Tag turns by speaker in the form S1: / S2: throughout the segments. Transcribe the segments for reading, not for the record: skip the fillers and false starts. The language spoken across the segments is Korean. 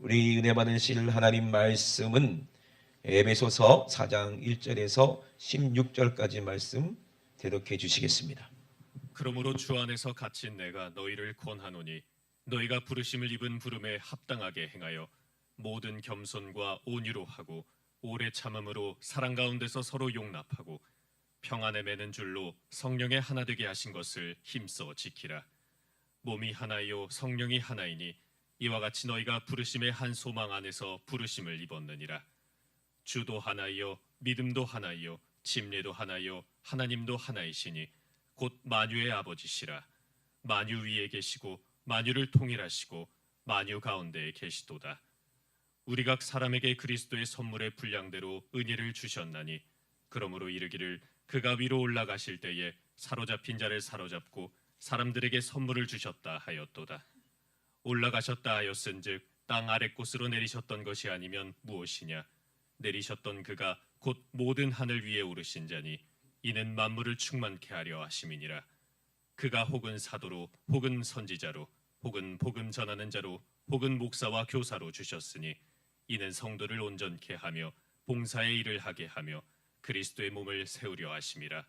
S1: 우리 은혜 받으실 하나님 말씀은 에베소서 4장 1절에서 16절까지 말씀 대독해 주시겠습니다.
S2: 그러므로 주 안에서 갇힌 내가 너희를 권하노니 너희가 부르심을 입은 부름에 합당하게 행하여 모든 겸손과 온유로 하고 오래 참음으로 사랑 가운데서 서로 용납하고 평안에 매는 줄로 성령의 하나 되게 하신 것을 힘써 지키라. 몸이 하나요 성령이 하나이니 이와 같이 너희가 부르심의 한 소망 안에서 부르심을 입었느니라. 주도 하나요 믿음도 하나요 침례도 하나요 하나님도 하나이시니 곧 만유의 아버지시라. 만유 위에 계시고 만유를 통일하시고 만유 가운데에 계시도다. 우리 각 사람에게 그리스도의 선물의 분량대로 은혜를 주셨나니 그러므로 이르기를 그가 위로 올라가실 때에 사로잡힌 자를 사로잡고 사람들에게 선물을 주셨다 하였도다. 올라가셨다 하였은즉 땅 아랫곳으로 내리셨던 것이 아니면 무엇이냐. 내리셨던 그가 곧 모든 하늘 위에 오르신 자니 이는 만물을 충만케 하려 하심이니라. 그가 혹은 사도로 혹은 선지자로 혹은 복음 전하는 자로 혹은 목사와 교사로 주셨으니 이는 성도를 온전케 하며 봉사의 일을 하게 하며 그리스도의 몸을 세우려 하심이라.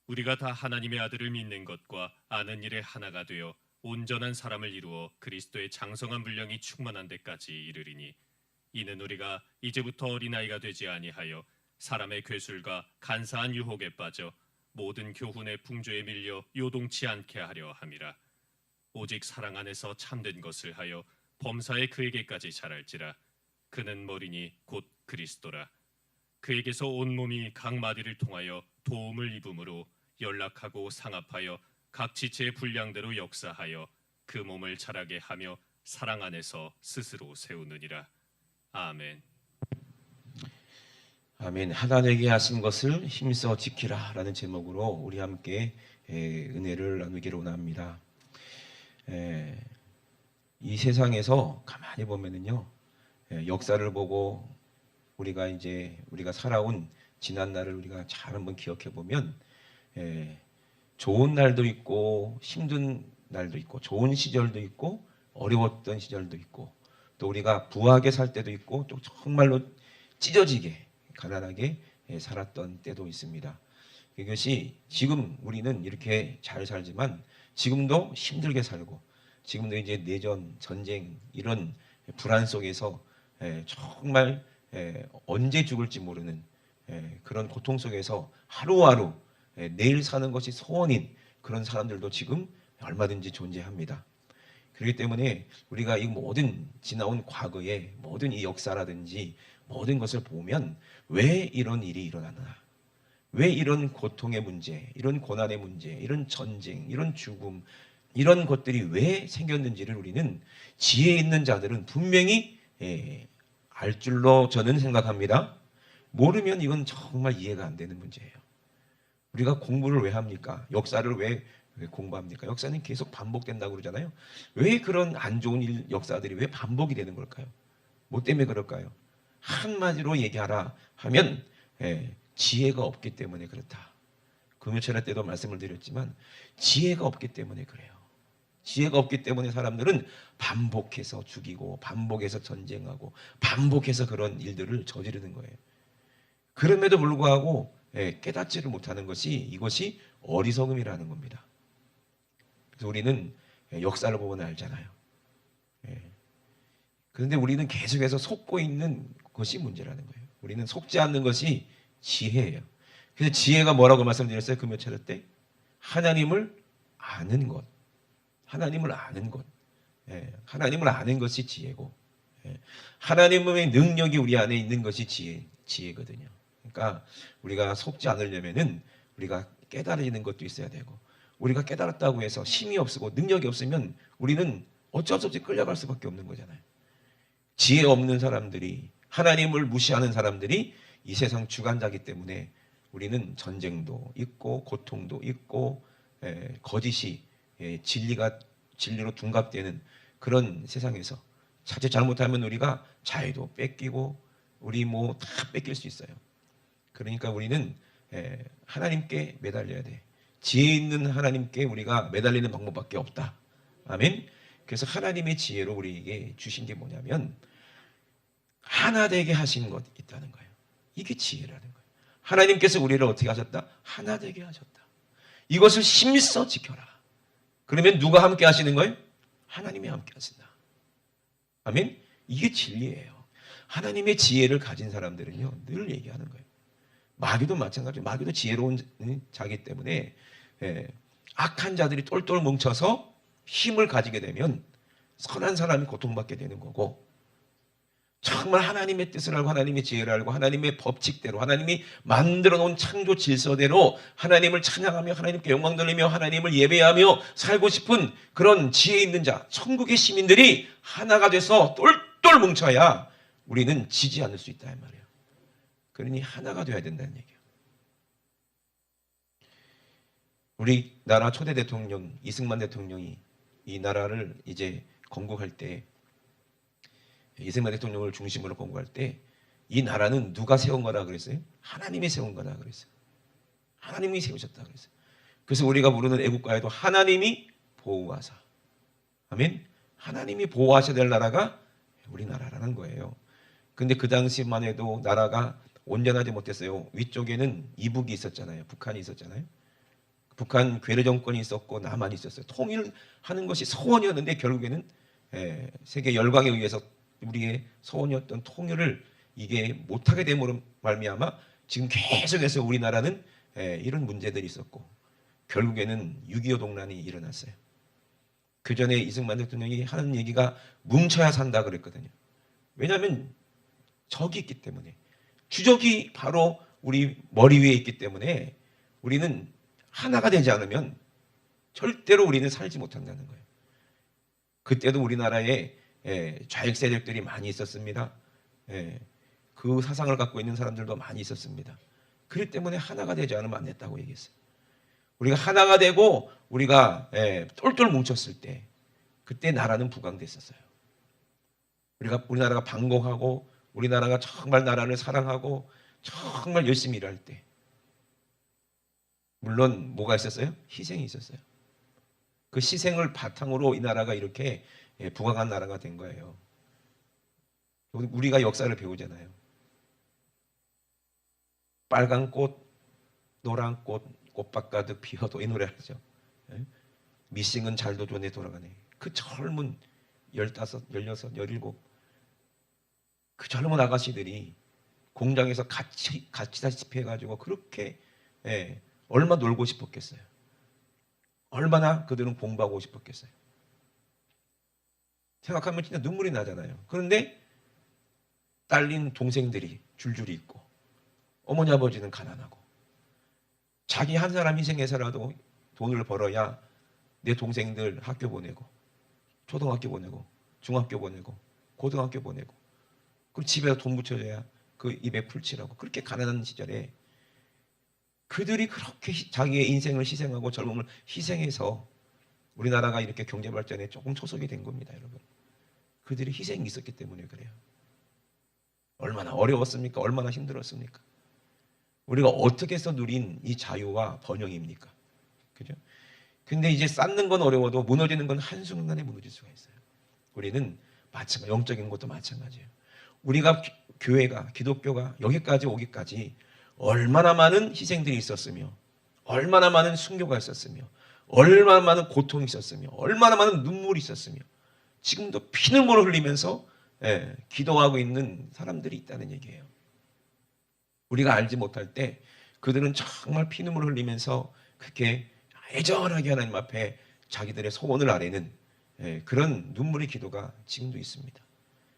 S2: 우리가 다 하나님의 아들을 믿는 것과 아는 일에 하나가 되어 온전한 사람을 이루어 그리스도의 장성한 분량이 충만한 데까지 이르리니 이는 우리가 이제부터 어린아이가 되지 아니하여 사람의 괴술과 간사한 유혹에 빠져 모든 교훈의 풍조에 밀려 요동치 않게 하려 함이라. 오직 사랑 안에서 참된 것을 하여 범사에 그에게까지 자랄지라. 그는 머리니 곧 그리스도라. 그에게서 온몸이 각 마디를 통하여 도움을 입음으로 연락하고 상합하여 각 지체의 분량대로 역사하여 그 몸을 자라게 하며 사랑 안에서 스스로 세우느니라. 아멘.
S1: 아멘. 하나님에게 하신 것을 힘써 지키라 라는 제목으로 우리 함께 은혜를 나누기를 원합니다. 이 세상에서 가만히 보면은요, 역사를 보고 우리가 살아온 지난 날을 우리가 잘 한번 기억해 보면 좋은 날도 있고 힘든 날도 있고 좋은 시절도 있고 어려웠던 시절도 있고 또 우리가 부하게 살 때도 있고 또 정말로 찢어지게 가난하게 살았던 때도 있습니다. 이것이 지금 우리는 이렇게 잘 살지만 지금도 힘들게 살고 지금도 이제 내전, 전쟁 이런 불안 속에서 정말 언제 죽을지 모르는 그런 고통 속에서 하루하루 내일 사는 것이 소원인 그런 사람들도 지금 얼마든지 존재합니다. 그렇기 때문에 우리가 이 모든 지나온 과거의 모든 이 역사라든지 모든 것을 보면 왜 이런 일이 일어나나, 왜 이런 고통의 문제, 이런 고난의 문제, 이런 전쟁, 이런 죽음, 이런 것들이 왜 생겼는지를 우리는 지혜 있는 자들은 분명히 알 줄로 저는 생각합니다. 모르면 이건 정말 이해가 안 되는 문제예요. 우리가 공부를 왜 합니까? 역사를 왜 공부합니까? 역사는 계속 반복된다고 그러잖아요. 왜 그런 안 좋은 역사들이 왜 반복이 되는 걸까요? 뭐 때문에 그럴까요? 한마디로 얘기하라 하면 지혜가 없기 때문에 그렇다. 금요철회 때도 말씀을 드렸지만 지혜가 없기 때문에 그래요. 지혜가 없기 때문에 사람들은 반복해서 죽이고 반복해서 전쟁하고 반복해서 그런 일들을 저지르는 거예요. 그럼에도 불구하고 깨닫지를 못하는 것이 이것이 어리석음이라는 겁니다. 그래서 우리는 역사를 보면 알잖아요. 그런데 우리는 계속해서 속고 있는 것이 문제라는 거예요. 우리는 속지 않는 것이 지혜예요. 그래서 지혜가 뭐라고 말씀드렸어요? 금요철회 때? 하나님을 아는 것. 하나님을 아는 것. 하나님을 아는 것이 지혜고 하나님의 능력이 우리 안에 있는 것이 지혜거든요. 그러니까 우리가 속지 않으려면은 우리가 깨달아지는 것도 있어야 되고 우리가 깨달았다고 해서 힘이 없고 능력이 없으면 우리는 어쩔 수 없이 끌려갈 수밖에 없는 거잖아요. 지혜 없는 사람들이 하나님을 무시하는 사람들이 이 세상 주관자이기 때문에 우리는 전쟁도 있고 고통도 있고 거짓이 진리로 둔갑되는 그런 세상에서 자칫 잘못하면 우리가 자유도 뺏기고 우리 뭐 다 뺏길 수 있어요. 그러니까 우리는 하나님께 매달려야 돼. 지혜 있는 하나님께 우리가 매달리는 방법밖에 없다. 아멘. 그래서 하나님의 지혜로 우리에게 주신 게 뭐냐면 하나 되게 하신 것 있다는 거예요. 이게 지혜라는 거예요. 하나님께서 우리를 어떻게 하셨다? 하나 되게 하셨다. 이것을 힘써 지켜라. 그러면 누가 함께 하시는 거예요? 하나님이 함께 하신다. 아멘? 이게 진리예요. 하나님의 지혜를 가진 사람들은요, 늘 얘기하는 거예요. 마귀도 마찬가지예요. 마귀도 지혜로운 자기 때문에 악한 자들이 똘똘 뭉쳐서 힘을 가지게 되면 선한 사람이 고통받게 되는 거고, 정말 하나님의 뜻을 알고 하나님의 지혜를 알고 하나님의 법칙대로 하나님이 만들어 놓은 창조 질서대로 하나님을 찬양하며 하나님께 영광 돌리며 하나님을 예배하며 살고 싶은 그런 지혜 있는 자, 천국의 시민들이 하나가 돼서 똘똘 뭉쳐야 우리는 지지 않을 수 있다 이 말이에요. 그러니 하나가 돼야 된다는 얘기예요. 우리나라 초대 대통령 이승만 대통령이 이 나라를 이제 건국할 때, 이승만 대통령을 중심으로 건국할 때 이 나라는 누가 세운 거라 그랬어요? 하나님이 세운 거라 그랬어요. 하나님이 세우셨다 그랬어요. 그래서 우리가 부르는 애국가에도 하나님이 보호하사, 아멘. 하나님이 보호하셔야 될 나라가 우리나라라는 거예요. 근데 그 당시만 해도 나라가 온전하지 못했어요. 위쪽에는 이북이 있었잖아요. 북한이 있었잖아요. 북한 괴뢰 정권이 있었고 남한이 있었어요. 통일하는 것이 소원이었는데 결국에는 세계 열강에 의해서 우리의 소원이었던 통일을 이게 못하게 됨으로 말미암아 지금 계속해서 우리나라는 이런 문제들이 있었고 결국에는 6.25 동란이 일어났어요. 그 전에 이승만 대통령이 하는 얘기가 뭉쳐야 산다 그랬거든요. 왜냐하면 적이 있기 때문에, 주적이 바로 우리 머리 위에 있기 때문에 우리는 하나가 되지 않으면 절대로 우리는 살지 못한다는 거예요. 그때도 우리나라에 좌익 세력들이 많이 있었습니다. 그 사상을 갖고 있는 사람들도 많이 있었습니다. 그렇기 때문에 하나가 되지 않으면 안 됐다고 얘기했어요. 우리가 하나가 되고 우리가 똘똘 뭉쳤을 때 그때 나라는 부강됐었어요. 우리나라가 방공하고 우리나라가 정말 나라를 사랑하고 정말 열심히 일할 때, 물론 뭐가 있었어요? 희생이 있었어요. 그 희생을 바탕으로 이 나라가 이렇게 부강한 나라가 된 거예요. 우리가 역사를 배우잖아요. 빨간 꽃, 노란 꽃, 꽃밭 가득 피어도 이 노래 하죠. 미싱은 잘도 좋네 돌아가네. 그 젊은 15, 16, 17 그 젊은 아가씨들이 공장에서 같이 다시피 해가지고 그렇게 얼마나 놀고 싶었겠어요. 얼마나 그들은 공부하고 싶었겠어요. 생각하면 진짜 눈물이 나잖아요. 그런데 딸린 동생들이 줄줄이 있고 어머니 아버지는 가난하고 자기 한 사람 희생해서라도 돈을 벌어야 내 동생들 학교 보내고 초등학교 보내고 중학교 보내고 고등학교 보내고 그리고 집에서 돈 붙여줘야 그 입에 풀칠하고 그렇게 가난한 시절에 그들이 그렇게 자기의 인생을 희생하고 젊음을 희생해서 우리나라가 이렇게 경제 발전에 조금 초석이 된 겁니다, 여러분. 그들이 희생이 있었기 때문에 그래요. 얼마나 어려웠습니까? 얼마나 힘들었습니까? 우리가 어떻게 해서 누린 이 자유와 번영입니까? 그죠? 근데 이제 쌓는 건 어려워도 무너지는 건 한순간에 무너질 수가 있어요. 우리는 마찬가지, 영적인 것도 마찬가지예요. 우리가 교회가, 기독교가 여기까지 오기까지 얼마나 많은 희생들이 있었으며 얼마나 많은 순교가 있었으며 얼마나 많은 고통이 있었으며 얼마나 많은 눈물이 있었으며 지금도 피눈물을 흘리면서 기도하고 있는 사람들이 있다는 얘기예요. 우리가 알지 못할 때 그들은 정말 피눈물을 흘리면서 그렇게 애절하게 하나님 앞에 자기들의 소원을 아뢰는 그런 눈물의 기도가 지금도 있습니다.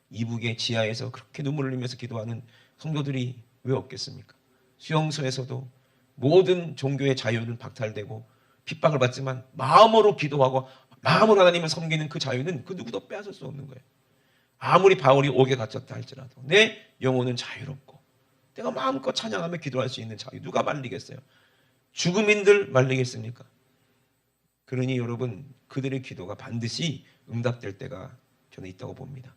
S1: 이북의 지하에서 그렇게 눈물을 흘리면서 기도하는 성도들이 왜 없겠습니까? 수용소에서도 모든 종교의 자유는 박탈되고 핍박을 받지만 마음으로 기도하고 마음으로 하나님을 섬기는 그 자유는 그 누구도 빼앗을 수 없는 거예요. 아무리 바울이 옥에 갇혔다 할지라도 내 영혼은 자유롭고 내가 마음껏 찬양하며 기도할 수 있는 자유 누가 말리겠어요? 죽음인들 말리겠습니까? 그러니 여러분 그들의 기도가 반드시 응답될 때가 저는 있다고 봅니다.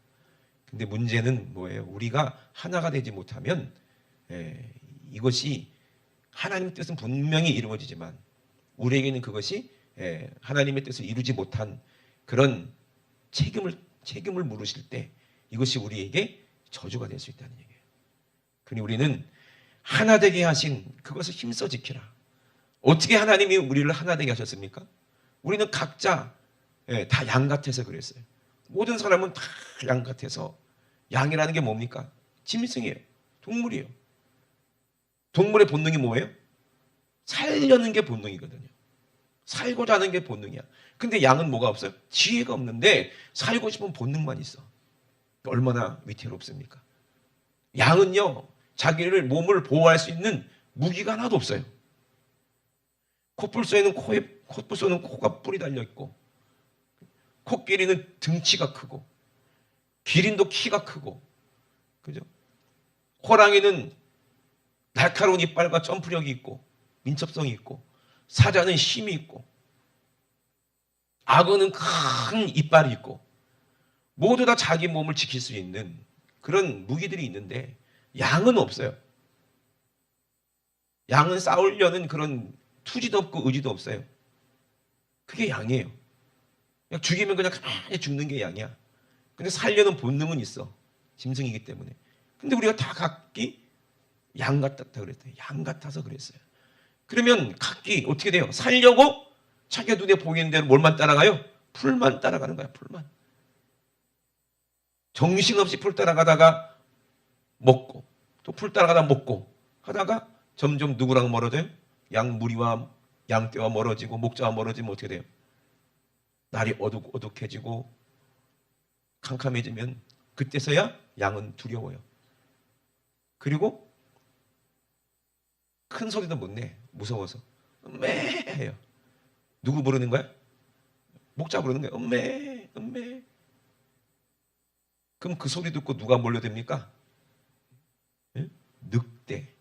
S1: 근데 문제는 뭐예요? 우리가 하나가 되지 못하면 이것이 하나님의 뜻은 분명히 이루어지지만 우리에게는 그것이 하나님의 뜻을 이루지 못한 그런 책임을 물으실 때 이것이 우리에게 저주가 될 수 있다는 얘기예요. 그러니 우리는 하나 되게 하신 그것을 힘써 지키라. 어떻게 하나님이 우리를 하나 되게 하셨습니까? 우리는 각자 다 양 같아서 그랬어요. 모든 사람은 다 양 같아서. 양이라는 게 뭡니까? 짐승이에요. 동물이에요. 동물의 본능이 뭐예요? 살려는 게 본능이거든요. 살고자 하는 게 본능이야. 근데 양은 뭐가 없어요? 지혜가 없는데 살고 싶은 본능만 있어. 얼마나 위태롭습니까? 양은요, 자기를 몸을 보호할 수 있는 무기가 하나도 없어요. 코뿔소에는 코뿔소는 코가 뿔이 달려 있고, 코끼리는 등치가 크고, 기린도 키가 크고, 그죠? 호랑이는 날카로운 이빨과 점프력이 있고, 민첩성이 있고, 사자는 힘이 있고, 악어는 큰 이빨이 있고, 모두 다 자기 몸을 지킬 수 있는 그런 무기들이 있는데 양은 없어요. 양은 싸우려는 그런 투지도 없고 의지도 없어요. 그게 양이에요. 그냥 죽이면 그냥 가만히 죽는 게 양이야. 근데 살려는 본능은 있어. 짐승이기 때문에. 근데 우리가 다 각기 양 같았다 그랬어요. 양 같아서 그랬어요. 그러면 각기 어떻게 돼요? 살려고 자기 눈에 보이는 대로 뭘만 따라가요? 풀만 따라가는 거야. 풀만. 정신없이 풀 따라가다가 먹고 또 풀 따라가다 먹고 하다가 점점 누구랑 멀어져요? 양무리와 양떼와 멀어지고 목자와 멀어지면 어떻게 돼요? 날이 어둑어둑해지고 캄캄해지면 그때서야 양은 두려워요. 그리고 큰 소리도 못 내. 무서워서. 음메 해요. 누구 부르는 거야? 목자 부르는 거야. 음메 음메. 그럼 그 소리 듣고 누가 몰려듭니까? 예? 늑대,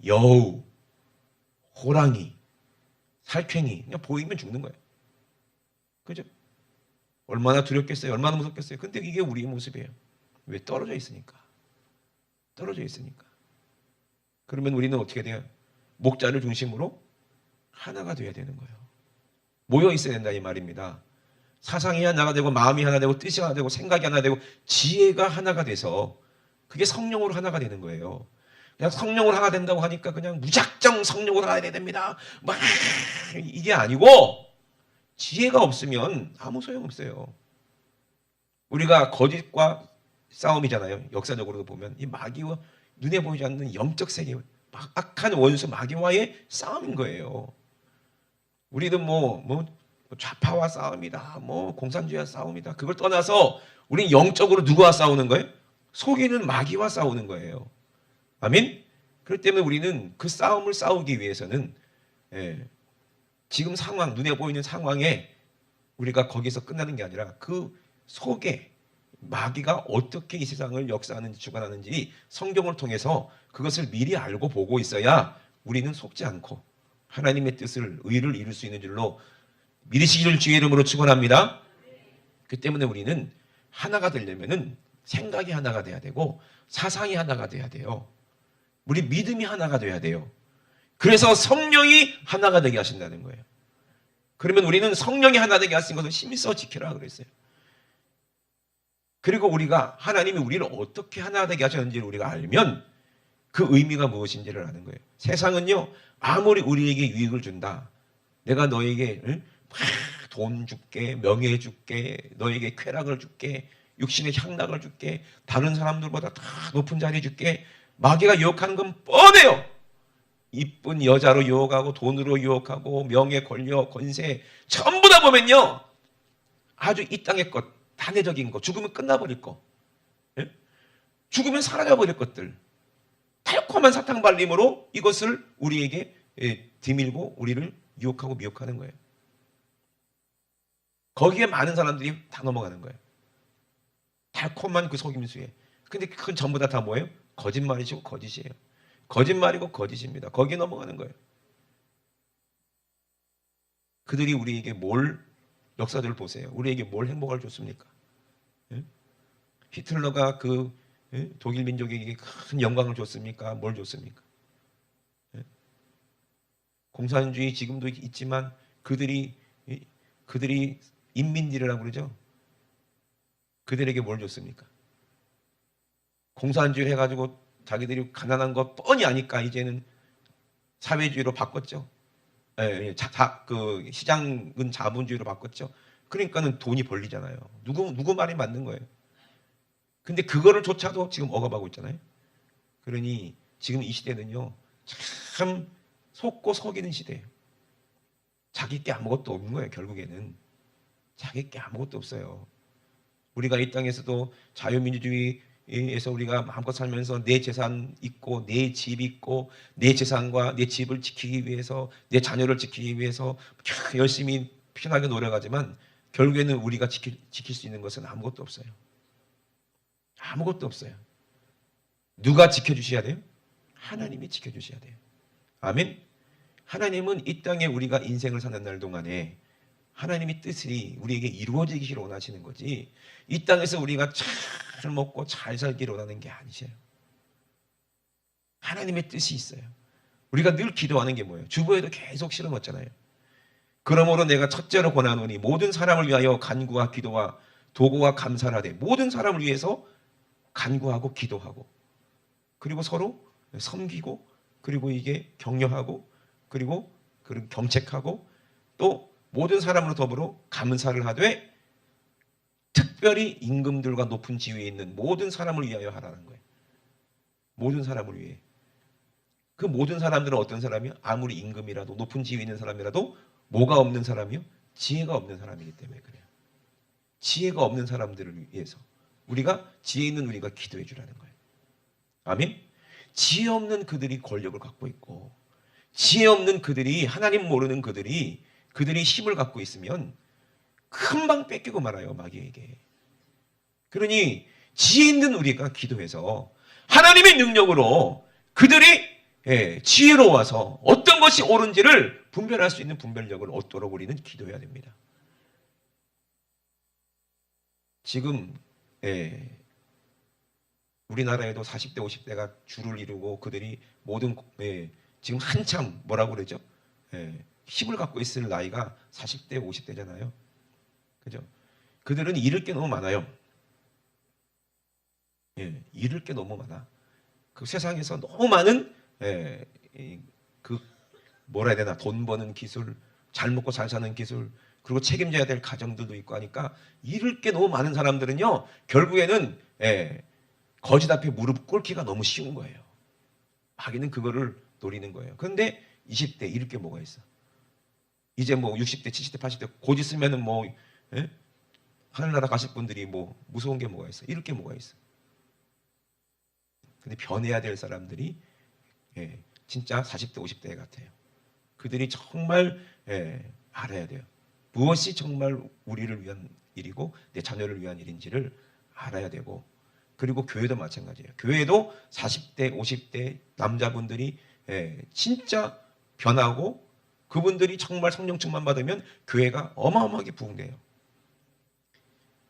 S1: 여우, 호랑이, 살쾡이. 그냥 보이면 죽는 거예요. 그죠? 얼마나 두렵겠어요? 얼마나 무섭겠어요? 근데 이게 우리의 모습이에요. 왜? 떨어져 있으니까. 떨어져 있으니까. 그러면 우리는 어떻게 돼요? 목자를 중심으로 하나가 돼야 되는 거예요. 모여 있어야 된다 이 말입니다. 사상이 하나가 되고 마음이 하나 되고 뜻이 하나 되고 생각이 하나 되고 지혜가 하나가 돼서 그게 성령으로 하나가 되는 거예요. 그냥 성령으로 하나 된다고 하니까 그냥 무작정 성령으로 하나 돼야 됩니다. 막 이게 아니고 지혜가 없으면 아무 소용없어요. 우리가 거짓과 싸움이잖아요. 역사적으로도 보면 이 마귀와 눈에 보이지 않는 영적 세계 악한 원수 마귀와의 싸움인 거예요. 우리는 뭐 좌파와 싸움이다. 뭐 공산주의와 싸움이다. 그걸 떠나서 우리는 영적으로 누구와 싸우는 거예요? 속이는 마귀와 싸우는 거예요. 아멘? 그렇기 때문에 우리는 그 싸움을 싸우기 위해서는 지금 상황, 눈에 보이는 상황에 우리가 거기서 끝나는 게 아니라 그 속에 마귀가 어떻게 이 세상을 역사하는지 주관하는지 성경을 통해서 그것을 미리 알고 보고 있어야 우리는 속지 않고 하나님의 뜻을 의를 이룰 수 있는 줄로 믿으시기를 주의 이름으로 축원합니다. 그 때문에 우리는 하나가 되려면은 생각이 하나가 돼야 되고 사상이 하나가 돼야 돼요. 우리 믿음이 하나가 돼야 돼요. 그래서 성령이 하나가 되게 하신다는 거예요. 그러면 우리는 성령이 하나 되게 하신 것을 힘써 지키라 그랬어요. 그리고 우리가 하나님이 우리를 어떻게 하나 되게 하셨는지를 우리가 알면 그 의미가 무엇인지를 아는 거예요. 세상은요 아무리 우리에게 유익을 준다. 내가 너에게 돈 줄게, 명예 줄게, 너에게 쾌락을 줄게, 육신의 향락을 줄게, 다른 사람들보다 다 높은 자리 줄게. 마귀가 유혹하는 건 뻔해요. 이쁜 여자로 유혹하고 돈으로 유혹하고 명예, 권력, 권세 전부 다 보면요 아주 이 땅의 것, 단회적인 것, 죽으면 끝나버릴 거, 죽으면 사라져버릴 것들, 달콤한 사탕 발림으로 이것을 우리에게 디밀고 우리를 유혹하고 미혹하는 거예요. 거기에 많은 사람들이 다 넘어가는 거예요. 달콤한 그 속임수에. 근데 그건 전부 다 뭐예요? 거짓말이시고 거짓이에요. 거짓말이고 거짓입니다. 거기에 넘어가는 거예요. 그들이 우리에게 뭘, 역사들을 보세요. 우리에게 뭘 행복을 줬습니까? 히틀러가 그 독일 민족에게 큰 영광을 줬습니까? 뭘 줬습니까? 공산주의 지금도 있지만 그들이 인민들이라고 그러죠. 그들에게 뭘 줬습니까? 공산주의 해가지고 자기들이 가난한 거 뻔히 아니까 이제는 사회주의로 바꿨죠. 예, 그 시장은 자본주의로 바꿨죠. 그러니까는 돈이 벌리잖아요. 누구 말이 맞는 거예요. 근데 그거를 조차도 지금 억압하고 있잖아요. 그러니 지금 이 시대는요, 참 속고 속이는 시대예요. 자기 게 아무것도 없는 거예요. 결국에는 자기 게 아무것도 없어요. 우리가 이 땅에서도 자유민주주의에서 우리가 마음껏 살면서 내 재산 있고 내 집 있고 내 재산과 내 집을 지키기 위해서 내 자녀를 지키기 위해서 열심히 편하게 노력하지만 결국에는 우리가 지킬 수 있는 것은 아무것도 없어요. 아무것도 없어요. 누가 지켜주셔야 돼요? 하나님이 지켜주셔야 돼요. 아멘. 하나님은 이 땅에 우리가 인생을 사는 날 동안에 하나님의 뜻이 우리에게 이루어지기를 원하시는 거지, 이 땅에서 우리가 잘 먹고 잘 살기를 원하는 게 아니셔요. 하나님의 뜻이 있어요. 우리가 늘 기도하는 게 뭐예요? 주보에도 계속 실어놓잖아요. 그러므로 내가 첫째로 권하노니 모든 사람을 위하여 간구와 기도와 도구와 감사를 하되, 모든 사람을 위해서 간구하고 기도하고, 그리고 서로 섬기고, 그리고 이게 격려하고, 그리고 경책하고, 또 모든 사람으로 더불어 감사를 하되 특별히 임금들과 높은 지위에 있는 모든 사람을 위하여 하라는 거예요. 모든 사람을 위해. 그 모든 사람들은 어떤 사람이요? 아무리 임금이라도 높은 지위에 있는 사람이라도 뭐가 없는 사람이요? 지혜가 없는 사람이기 때문에 그래요. 지혜가 없는 사람들을 위해서 우리가 지혜 있는 우리가 기도해 주라는 거예요. 아멘. 지혜 없는 그들이 권력을 갖고 있고, 지혜 없는 그들이, 하나님 모르는 그들이 힘을 갖고 있으면 금방 뺏기고 말아요, 마귀에게. 그러니 지혜 있는 우리가 기도해서 하나님의 능력으로 그들이 지혜로워서 어떤 것이 옳은지를 분별할 수 있는 분별력을 얻도록 우리는 기도해야 됩니다. 지금 우리나라에도 40대, 50대가 줄을 이루고 그들이 모든 지금 한참 뭐라고 그러죠? 힘을 갖고 있을 나이가 40대, 50대잖아요. 그죠? 그들은 잃을 게 너무 많아요. 잃을 게 너무 많아. 그 세상에서 너무 많은 그 뭐라 해야 되나, 돈 버는 기술, 잘 먹고 잘 사는 기술, 그리고 책임져야 될 가정들도 있고 하니까 잃을 게 너무 많은 사람들은요, 결국에는 거짓 앞에 무릎 꿇기가 너무 쉬운 거예요. 마귀는 그거를 노리는 거예요. 그런데 20대 잃을 게 뭐가 있어? 이제 뭐 60대, 70대, 80대 곧 있으면은 뭐 하늘나라 가실 분들이 뭐 무서운 게 뭐가 있어? 잃을 게 뭐가 있어? 근데 변해야 될 사람들이 진짜 40대, 50대 같아요. 그들이 정말 알아야 돼요. 무엇이 정말 우리를 위한 일이고 내 자녀를 위한 일인지를 알아야 되고, 그리고 교회도 마찬가지예요. 교회도 40대, 50대 남자분들이 진짜 변하고 그분들이 정말 성령 충만 받으면 교회가 어마어마하게 부흥돼요.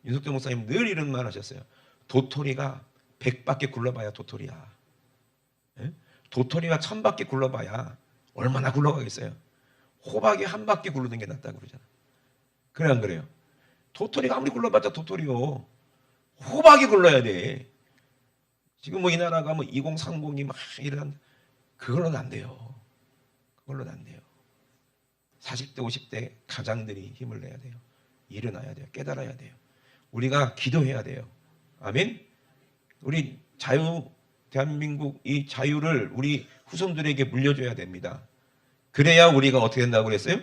S1: 윤석철 목사님 늘 이런 말 하셨어요. 도토리가 100바퀴 굴러봐야 도토리야. 도토리가 1000바퀴 굴러봐야 얼마나 굴러가겠어요. 호박이 한 바퀴 굴르는 게 낫다고 그러잖아. 그래 안 그래요? 도토리가 아무리 굴러봤자 도토리요. 호박이 굴러야 돼. 지금 뭐 이 나라가 뭐 2030이 막 이런, 그걸로는 안 돼요. 그걸로는 안 돼요. 40대 50대 가장들이 힘을 내야 돼요. 일어나야 돼요. 깨달아야 돼요. 우리가 기도해야 돼요. 아멘. 우리 대한민국 이 자유를 우리 후손들에게 물려줘야 됩니다. 그래야 우리가 어떻게 된다고 그랬어요?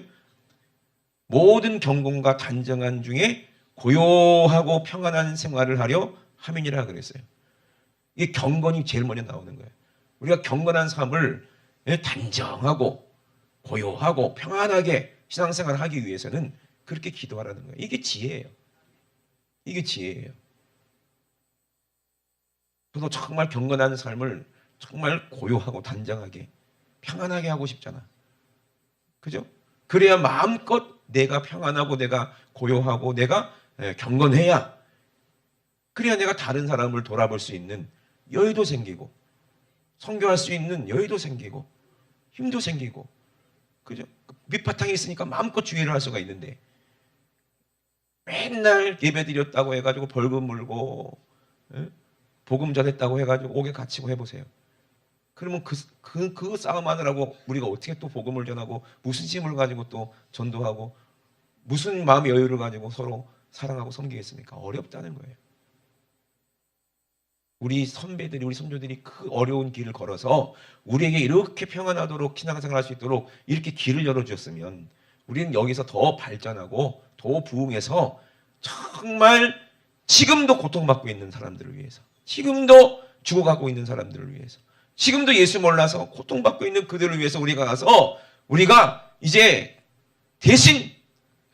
S1: 모든 경건과 단정한 중에 고요하고 평안한 생활을 하려 함이니라 그랬어요. 이 경건이 제일 먼저 나오는 거예요. 우리가 경건한 삶을 단정하고 고요하고 평안하게 신앙생활을 하기 위해서는 그렇게 기도하라는 거예요. 이게 지혜예요. 이게 지혜예요. 저도 정말 경건한 삶을 정말 고요하고 단정하게 평안하게 하고 싶잖아. 그죠? 그래야 마음껏 내가 평안하고 내가 고요하고 내가 경건해야, 그래야 내가 다른 사람을 돌아볼 수 있는 여유도 생기고 선교할 수 있는 여유도 생기고 힘도 생기고, 그죠? 밑바탕에 있으니까 마음껏 주의를 할 수가 있는데 맨날 예배 드렸다고 해가지고 벌금 물고 복음 전했다고 해가지고 옥에 갇히고 해보세요. 그러면 그 싸움하느라고 우리가 어떻게 또 복음을 전하고 무슨 힘을 가지고 또 전도하고 무슨 마음의 여유를 가지고 서로 사랑하고 섬기겠습니까? 어렵다는 거예요. 우리 선배들이, 우리 선조들이 그 어려운 길을 걸어서 우리에게 이렇게 평안하도록 신앙생활할 수 있도록 이렇게 길을 열어주셨으면 우리는 여기서 더 발전하고 더 부흥해서 정말 지금도 고통받고 있는 사람들을 위해서, 지금도 죽어가고 있는 사람들을 위해서, 지금도 예수 몰라서 고통받고 있는 그들을 위해서 우리가 가서 우리가 이제 대신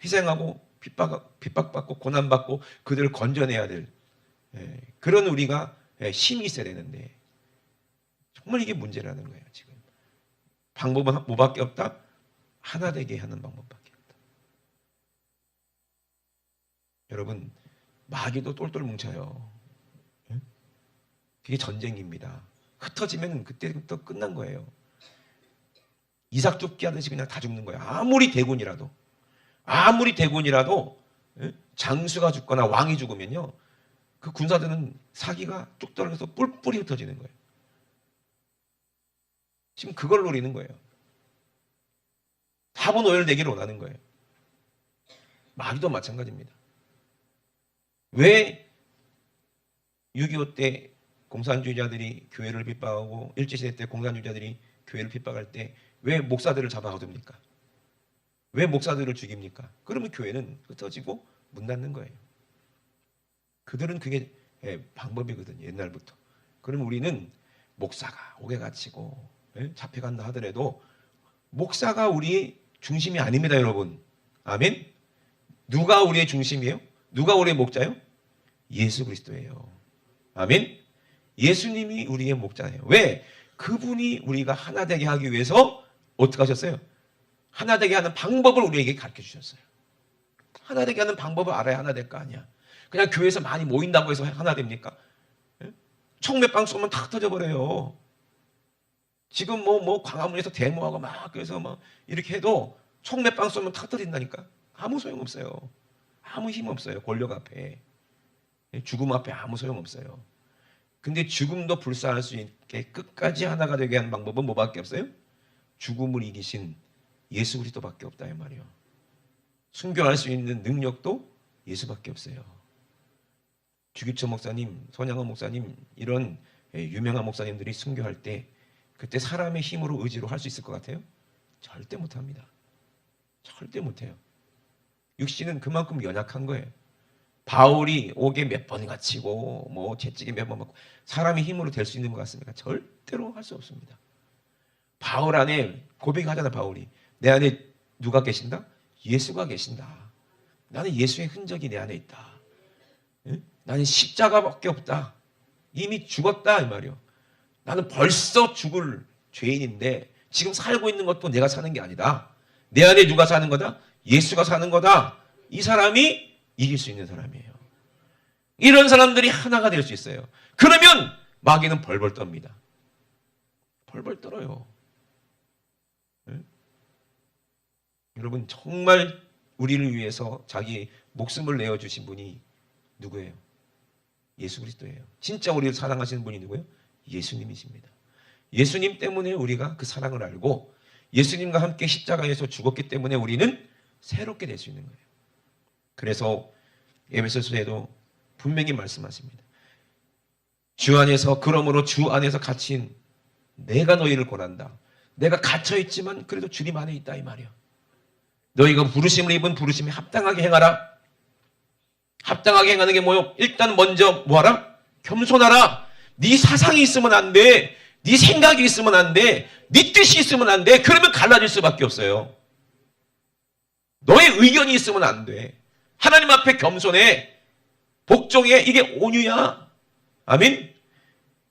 S1: 희생하고 핍박받고 고난받고 그들을 건져내야 될 그런 우리가 힘이 있어야 되는데 정말 이게 문제라는 거예요. 지금 방법은 뭐밖에 없다? 하나 되게 하는 방법밖에 없다. 여러분, 마귀도 똘똘 뭉쳐요. 그게 전쟁입니다. 흩어지면 그때부터 끝난 거예요. 이삭 쫓기 하듯이 그냥 다 죽는 거예요. 아무리 대군이라도 장수가 죽거나 왕이 죽으면요, 그 군사들은 사기가 뚝 떨어져서 뿔뿔이 흩어지는 거예요. 지금 그걸 노리는 거예요. 답은 오열 내기를 원하는 거예요. 마귀도 마찬가지입니다. 왜 6.25 때 공산주의자들이 교회를 핍박하고 일제시대 때 공산주의자들이 교회를 핍박할 때 왜 목사들을 잡아가둡니까? 왜 목사들을 죽입니까? 그러면 교회는 흩어지고 문 닫는 거예요. 그들은 그게 방법이거든요. 옛날부터. 그럼 우리는 목사가 옥에 갇히고 잡혀간다 하더라도 목사가 우리 중심이 아닙니다, 여러분. 아멘? 누가 우리의 중심이에요? 누가 우리의 목자예요? 예수 그리스도예요. 아멘? 예수님이 우리의 목자예요. 왜? 그분이 우리가 하나 되게 하기 위해서 어떻게 하셨어요? 하나 되게 하는 방법을 우리에게 가르쳐 주셨어요. 하나 되게 하는 방법을 알아야 하나 될 거 아니야. 그냥 교회에서 많이 모인다고 해서 하나 됩니까? 총 몇 방 쏘면 탁 터져버려요. 지금 광화문에서 데모하고 막 그래서 막 이렇게 해도 총 몇 방 쏘면 탁 터진다니까. 아무 소용없어요. 아무 힘 없어요. 권력 앞에. 죽음 앞에 아무 소용없어요. 근데 죽음도 불사할 수 있게 끝까지 하나가 되게 하는 방법은 뭐밖에 없어요? 죽음을 이기신 예수 그리스도밖에 없다 이 말이에요. 순교할 수 있는 능력도 예수밖에 없어요. 주기철 목사님, 손양원 목사님 이런 유명한 목사님들이 순교할 때 그때 사람의 힘으로 의지로 할 수 있을 것 같아요? 절대 못합니다. 절대 못해요. 육신은 그만큼 연약한 거예요. 바울이 옥에 몇 번 갇히고 채찍에 몇 번 맞고 사람의 힘으로 될 수 있는 것 같습니까? 절대로 할 수 없습니다. 바울 안에 고백하잖아. 바울이 내 안에 누가 계신다? 예수가 계신다. 나는 예수의 흔적이 내 안에 있다. 응? 나는 십자가밖에 없다. 이미 죽었다 이 말이요. 나는 벌써 죽을 죄인인데 지금 살고 있는 것도 내가 사는 게 아니다. 내 안에 누가 사는 거다? 예수가 사는 거다. 이 사람이 이길 수 있는 사람이에요. 이런 사람들이 하나가 될 수 있어요. 그러면 마귀는 벌벌 떱니다. 벌벌 떨어요. 네? 여러분 정말 우리를 위해서 자기 목숨을 내어주신 분이 누구예요? 예수 그리스도예요. 진짜 우리를 사랑하시는 분이 누구예요? 예수님이십니다. 예수님 때문에 우리가 그 사랑을 알고 예수님과 함께 십자가에서 죽었기 때문에 우리는 새롭게 될 수 있는 거예요. 그래서 에베소서에도 분명히 말씀하십니다. 주 안에서 그러므로 주 안에서 갇힌 내가 너희를 권한다. 내가 갇혀있지만 그래도 주님 안에 있다 이 말이야. 너희가 부르심을 입은 부르심에 합당하게 행하라. 합당하게 행하는 게 뭐요? 일단 먼저 뭐하라? 겸손하라. 네 사상이 있으면 안 돼. 네 생각이 있으면 안 돼. 네 뜻이 있으면 안 돼. 그러면 갈라질 수밖에 없어요. 너의 의견이 있으면 안 돼. 하나님 앞에 겸손해. 복종해. 이게 온유야. 아멘?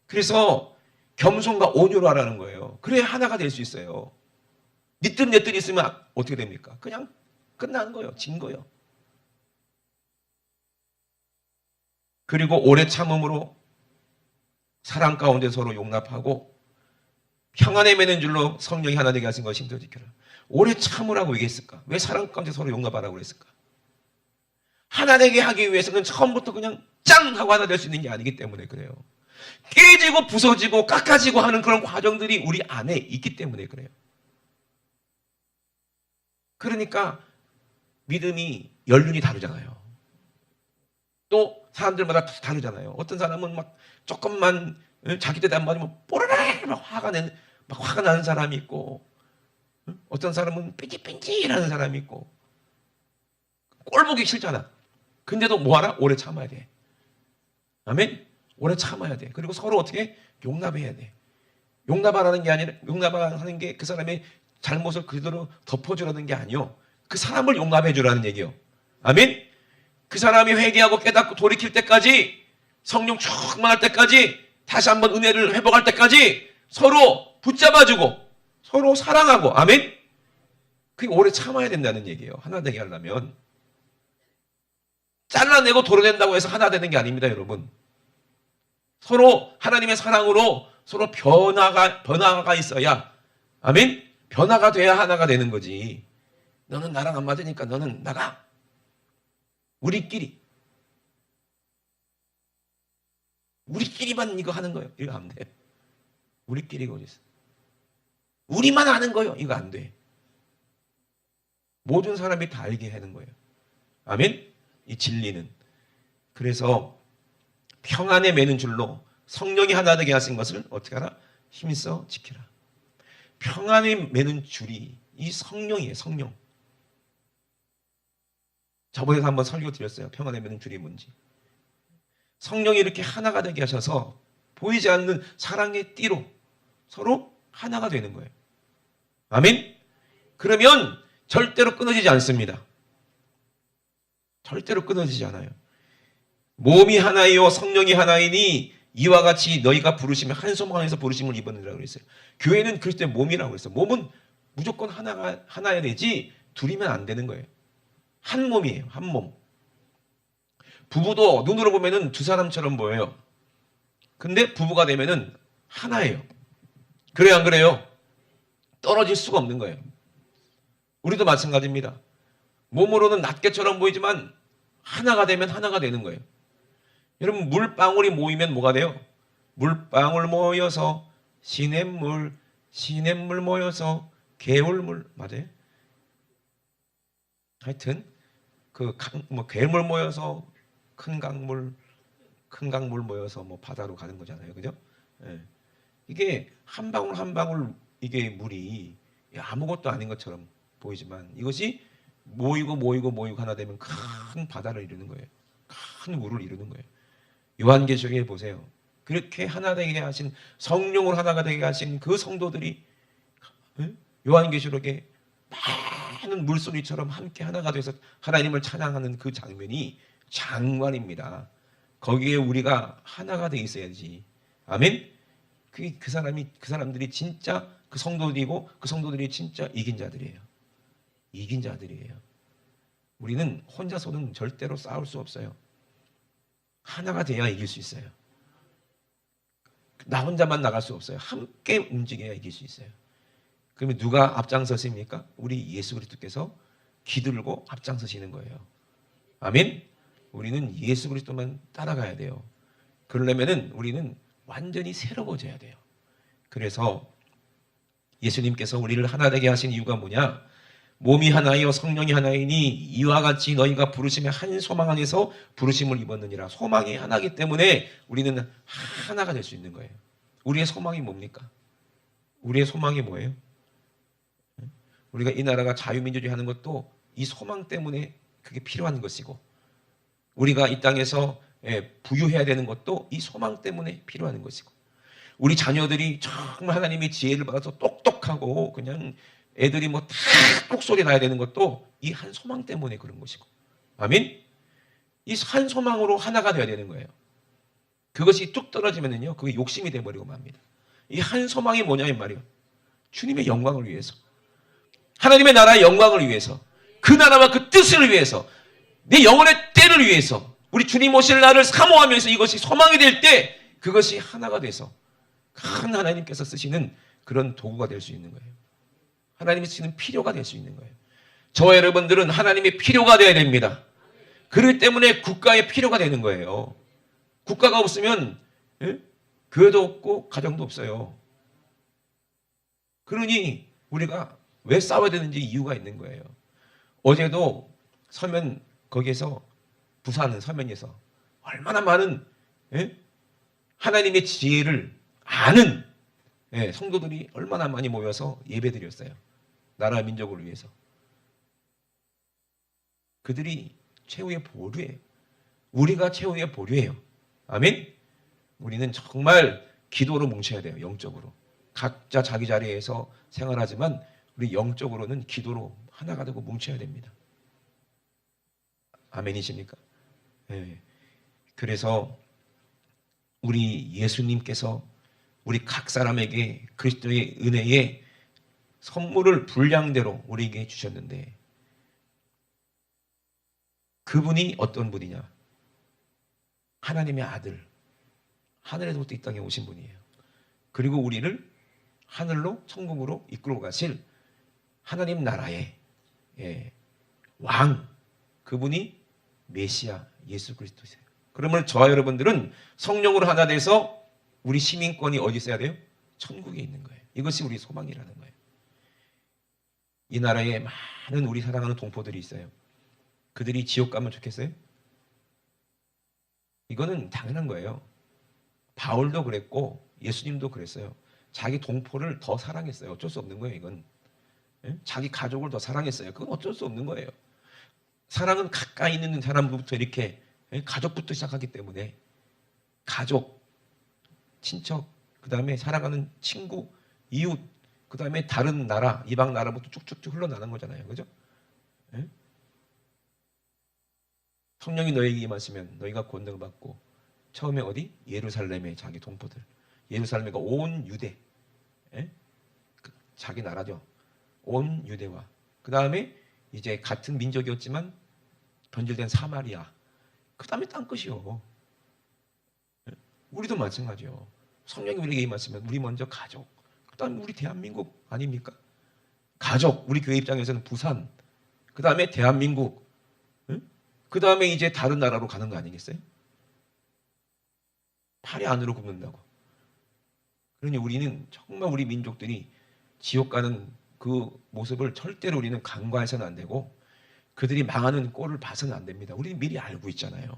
S1: 그래서 겸손과 온유로 하라는 거예요. 그래야 하나가 될 수 있어요. 네 뜻 내 뜻 있으면 어떻게 됩니까? 그냥 끝나는 거예요. 진 거예요. 그리고 오래 참음으로 사랑 가운데 서로 용납하고 평안에 매는 줄로 성령이 하나 되게 하신 것을 힘들어 지켜라. 오래 참으라고 얘기했을까? 왜 사랑 가운데 서로 용납하라고 그랬을까? 하나 되게 하기 위해서는 처음부터 그냥 짱 하고 하나 될 수 있는 게 아니기 때문에 그래요. 깨지고 부서지고 깎아지고 하는 그런 과정들이 우리 안에 있기 때문에 그래요. 그러니까 믿음이 연륜이 다르잖아요. 또 사람들마다 다르잖아요. 어떤 사람은 막 조금만 자기 뜻 안 맞으면 뽀르르 막 화가 나는 사람이 있고, 어떤 사람은 삐질삐질하는 사람이 있고, 꼴 보기 싫잖아. 근데도 뭐하라? 오래 참아야 돼. 아멘? 오래 참아야 돼. 그리고 서로 어떻게? 용납해야 돼. 용납하라는 게 아니라, 용납하는 게 그 사람의 잘못을 그대로 덮어주라는 게 아니요. 그 사람을 용납해 주라는 얘기요. 아멘? 그 사람이 회개하고 깨닫고 돌이킬 때까지, 성령 충만할 때까지, 다시 한번 은혜를 회복할 때까지 서로 붙잡아주고 서로 사랑하고, 아멘? 그게 오래 참아야 된다는 얘기예요. 하나 되게 하려면. 잘라내고 도려낸다고 해서 하나 되는 게 아닙니다, 여러분. 서로 하나님의 사랑으로 서로 변화가 있어야, 아멘? 변화가 돼야 하나가 되는 거지. 너는 나랑 안 맞으니까 너는 나가. 우리끼리만 이거 하는 거예요. 이거 안 돼. 우리끼리가 어디 있어? 우리만 아는 거예요. 이거 안 돼. 모든 사람이 다 알게 하는 거예요. 아멘? 이 진리는. 그래서 평안에 매는 줄로 성령이 하나 되게 하신 것을 어떻게 하라? 힘써 지키라. 평안에 매는 줄이 이 성령이에요. 성령. 저번에도 한번 설교 드렸어요. 평안에 매는 줄이 뭔지. 성령이 이렇게 하나가 되게 하셔서 보이지 않는 사랑의 띠로 서로 하나가 되는 거예요. 아멘? 그러면 절대로 끊어지지 않습니다. 절대로 끊어지지 않아요. 몸이 하나이요 성령이 하나이니 이와 같이 너희가 부르시면 한 소망 안에서 부르심을 입었느라고 그랬어요. 교회는 그리스도의 몸이라고 그랬어요. 몸은 무조건 하나야 되지 둘이면 안 되는 거예요. 한 몸이에요. 한 몸. 부부도 눈으로 보면은 두 사람처럼 보여요. 근데 부부가 되면은 하나예요. 그래요, 안 그래요? 떨어질 수가 없는 거예요. 우리도 마찬가지입니다. 몸으로는 낱개처럼 보이지만 하나가 되면 하나가 되는 거예요. 여러분, 물방울이 모이면 뭐가 돼요? 물방울 모여서 시냇물, 시냇물 모여서 개울물, 맞아요? 하여튼 괴물 모여서 큰 강물 모여서 뭐 바다로 가는 거잖아요, 그죠? 예. 이게 한 방울 한 방울 이게 물이 아무것도 아닌 것처럼 보이지만 이것이 모이고 하나 되면 큰 바다를 이루는 거예요. 큰 물을 이루는 거예요. 요한계시록에 보세요. 그렇게 하나 되게 하신 성령으로 하나가 되게 하신 그 성도들이 요한계시록에 많은 물소리처럼 함께 하나가 돼서 하나님을 찬양하는 그 장면이 장관입니다. 거기에 우리가 하나가 돼 있어야지. 아멘. 그 사람들이 진짜 그 성도들이고 그 성도들이 진짜 이긴 자들이에요. 이긴 자들이에요. 우리는 혼자서는 절대로 싸울 수 없어요. 하나가 돼야 이길 수 있어요. 나 혼자만 나갈 수 없어요. 함께 움직여야 이길 수 있어요. 그러면 누가 앞장서십니까? 우리 예수 그리스도께서 기들고 앞장서시는 거예요. 아멘. 우리는 예수 그리스도만 따라가야 돼요. 그러려면은 우리는 완전히 새로워져야 돼요. 그래서 예수님께서 우리를 하나 되게 하신 이유가 뭐냐? 몸이 하나이요 성령이 하나이니 이와 같이 너희가 부르심의 한 소망 안에서 부르심을 입었느니라. 소망이 하나이기 때문에 우리는 하나가 될 수 있는 거예요. 우리의 소망이 뭡니까? 우리의 소망이 뭐예요? 우리가 이 나라가 자유민주주의 하는 것도 이 소망 때문에 그게 필요한 것이고, 우리가 이 땅에서 부유해야 되는 것도 이 소망 때문에 필요한 것이고, 우리 자녀들이 정말 하나님의 지혜를 받아서 똑똑하고 그냥 애들이 뭐 다 똑소리 나야 되는 것도 이 한 소망 때문에 그런 것이고. 아멘? 이 한 소망으로 하나가 되어야 되는 거예요. 그것이 뚝 떨어지면은요, 그게 욕심이 돼버리고 맙니다. 이 한 소망이 뭐냐면 말이에요. 주님의 영광을 위해서. 하나님의 나라의 영광을 위해서. 그 나라와 그 뜻을 위해서. 내 영혼의 때를 위해서. 우리 주님 오실 날을 사모하면서 이것이 소망이 될 때 그것이 하나가 돼서 큰 하나님께서 쓰시는 그런 도구가 될 수 있는 거예요. 하나님이 쓰시는 필요가 될 수 있는 거예요. 저와 여러분들은 하나님의 필요가 되어야 됩니다. 그렇기 때문에 국가의 필요가 되는 거예요. 국가가 없으면 교회도 없고 가정도 없어요. 그러니 우리가 왜 싸워야 되는지 이유가 있는 거예요. 어제도 서면 거기에서 부산 서면에서 얼마나 많은 하나님의 지혜를 아는 성도들이 얼마나 많이 모여서 예배드렸어요. 나라 민족을 위해서. 그들이 최후의 보류예요. 우리가 최후의 보류예요. 아멘? 우리는 정말 기도로 뭉쳐야 돼요. 영적으로. 각자 자기 자리에서 생활하지만 우리 영적으로는 기도로 하나가 되고 뭉쳐야 됩니다. 아멘이십니까? 네. 그래서 우리 예수님께서 우리 각 사람에게 그리스도의 은혜의 선물을 분량대로 우리에게 주셨는데 그분이 어떤 분이냐? 하나님의 아들, 하늘에서부터 이 땅에 오신 분이에요. 그리고 우리를 하늘로 천국으로 이끌어 가실 하나님 나라의 왕, 그분이 메시아 예수 그리스도세요. 그러면 저와 여러분들은 성령으로 하나 돼서 우리 시민권이 어디 있어야 돼요? 천국에 있는 거예요. 이것이 우리 소망이라는 거예요. 이 나라에 많은 우리 사랑하는 동포들이 있어요. 그들이 지옥 가면 좋겠어요? 이거는 당연한 거예요. 바울도 그랬고 예수님도 그랬어요. 자기 동포를 더 사랑했어요. 어쩔 수 없는 거예요. 이건 자기 가족을 더 사랑했어요. 그건 어쩔 수 없는 거예요. 사랑은 가까이 있는 사람부터 이렇게 가족부터 시작하기 때문에 가족, 친척, 그 다음에 사랑하는 친구, 이웃, 그 다음에 다른 나라, 이방 나라부터 쭉쭉쭉 흘러나는 거잖아요. 그죠? 성령이 너에게 임하시면 너희가 권능을 받고 처음에 어디? 예루살렘의 자기 동포들. 예루살렘과 온 유대. 자기 나라죠. 온 유대와. 그 다음에 이제 같은 민족이었지만 변질된 사마리아. 그 다음에 땅끝이요. 우리도 마찬가지요. 성령이 우리에게 임하시면 우리 먼저 가족. 그 다음에 우리 대한민국 아닙니까? 가족. 우리 교회 입장에서는 부산. 그 다음에 대한민국. 그 다음에 이제 다른 나라로 가는 거 아니겠어요? 팔이 안으로 굽는다고. 그러니 우리는 정말 우리 민족들이 지옥 가는 그 모습을 절대로 우리는 간과해서는 안 되고 그들이 망하는 꼴을 봐서는 안 됩니다. 우리는 미리 알고 있잖아요.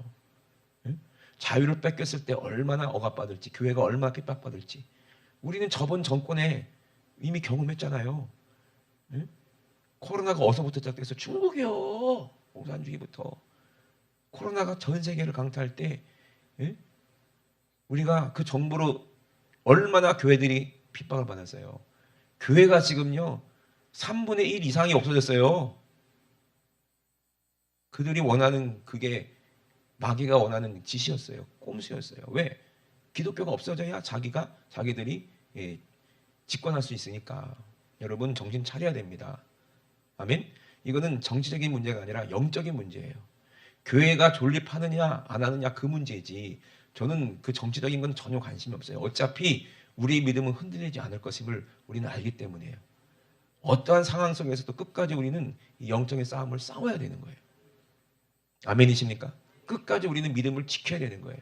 S1: 자유를 뺏겼을 때 얼마나 억압받을지, 교회가 얼마나 핍박받을지 우리는 저번 정권에 이미 경험했잖아요. 코로나가 어디서부터 시작돼서 중국이요. 공산주의부터. 코로나가 전 세계를 강타할 때 우리가 그 정부로 얼마나 교회들이 핍박을 받았어요. 교회가 지금요 3분의 1 이상이 없어졌어요. 그들이 원하는 그게 마귀가 원하는 짓이었어요. 꼼수였어요. 왜? 기독교가 없어져야 자기들이 집권할 수 있으니까. 여러분 정신 차려야 됩니다. 아멘. 이거는 정치적인 문제가 아니라 영적인 문제예요. 교회가 존립하느냐 안 하느냐 그 문제지. 저는 그 정치적인 건 전혀 관심이 없어요. 어차피 우리의 믿음은 흔들리지 않을 것임을 우리는 알기 때문이에요. 어떠한 상황 속에서도 끝까지 우리는 이 영적인 싸움을 싸워야 되는 거예요. 아멘이십니까? 끝까지 우리는 믿음을 지켜야 되는 거예요.